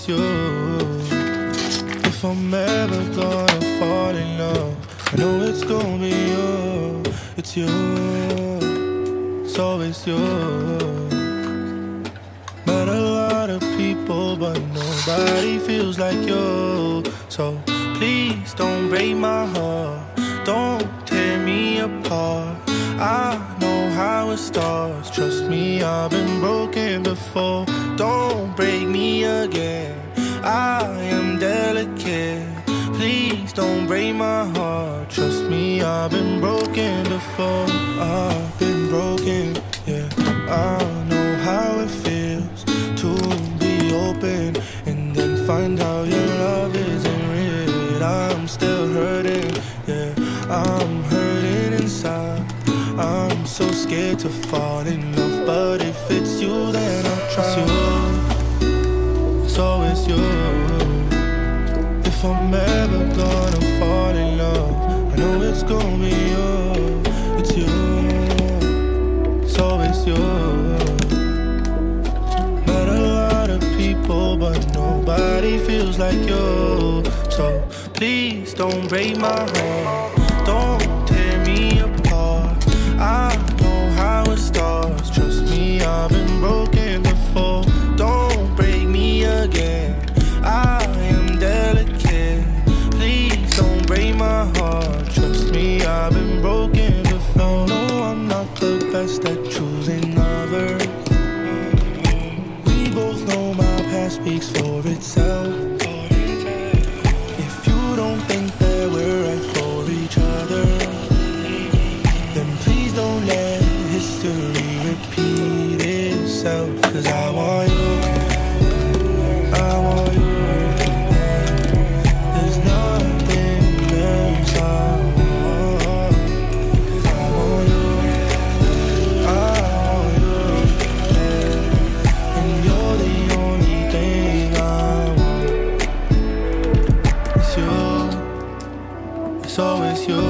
always you. If I'm ever gonna fall in love, I know it's gonna be you. It's you, it's always you. Met a lot of people, but nobody feels like you. So please don't break my heart, don't tear me apart. I know how it starts, trust me, I've been broken before. Don't break me again, I am delicate. Please don't break my heart, trust me, I've been broken before. I've been broken, yeah. I know how it feels to be open and then find out your love isn't real. I'm still hurting, yeah, I'm hurting inside. I'm so scared to fall in love, but if it's you, then I'll try. It's always you. If I'm ever gonna fall in love, I know it's gonna be you. It's you, it's always you. Met a lot of people, but nobody feels like you. So please don't break my heart, don't tear me apart. I know how it starts, trust me, I've been broken before. Don't break me again, I am delicate. Please don't break my heart, trust me, I've been broken before. No, I'm not the best at choosing lovers. We both know my past speaks for itself. If you don't think that we're right for each other, then please don't let history repeat itself. Cause I want you, I want you. There's nothing else I want. Cause I want you, I want you. And you're the only thing I want. It's you, it's always you.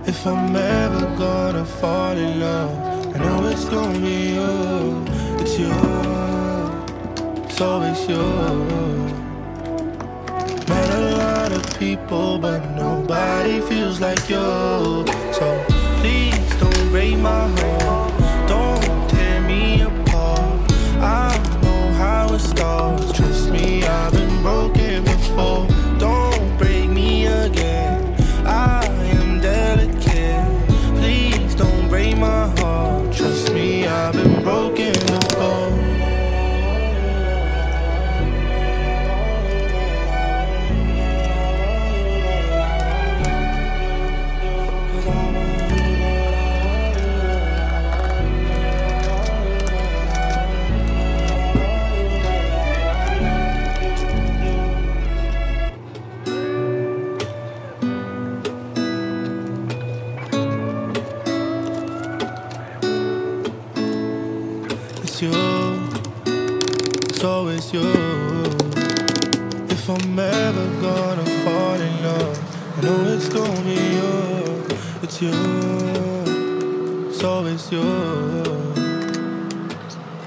If I'm ever gonna fall in love, I know it's gonna be you. It's you, it's always you. Met a lot of people, but nobody feels like you. So please don't break my heart, don't tear me apart. I know how it starts, trust me, I've been broken before. Don't break me again, I am delicate. Please don't break my heart, trust me, I've been broken before. It's you, it's always you. If I'm ever gonna fall in love, I know it's gonna be you. It's you, it's always you.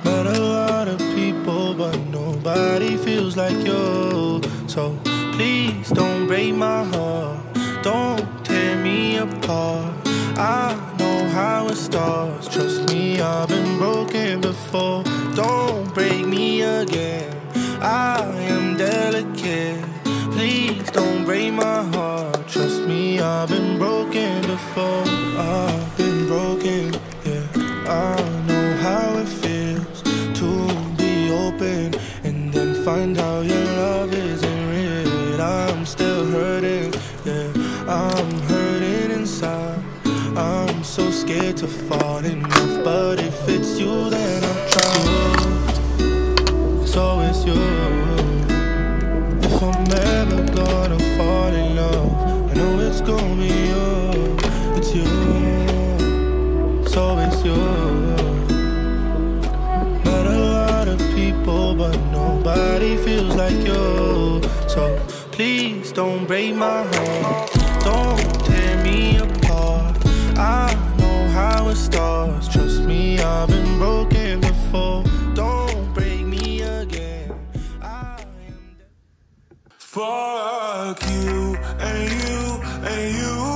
Met a lot of people, but nobody feels like you. So please don't break my heart, don't tear me apart. I know how it starts, trust me, I've been broken before. Don't break me again, I am delicate. Please don't break my heart, trust me, I've been broken before. I've been broken, yeah. I know how it feels to be open and then find out your love isn't real. I'm still hurting, yeah, I'm hurting inside. I'm so scared to fall in love, but if it's you, then I'll try. It's always you. If I'm ever gonna fall in love, I know it's gonna be you. It's you, it's always you. Met a lot of people, but nobody feels like you. So please don't break my heart, don't tear me apart. I know how it starts, trust me, I've been broken before. Don't break me again, Fuck you and you and you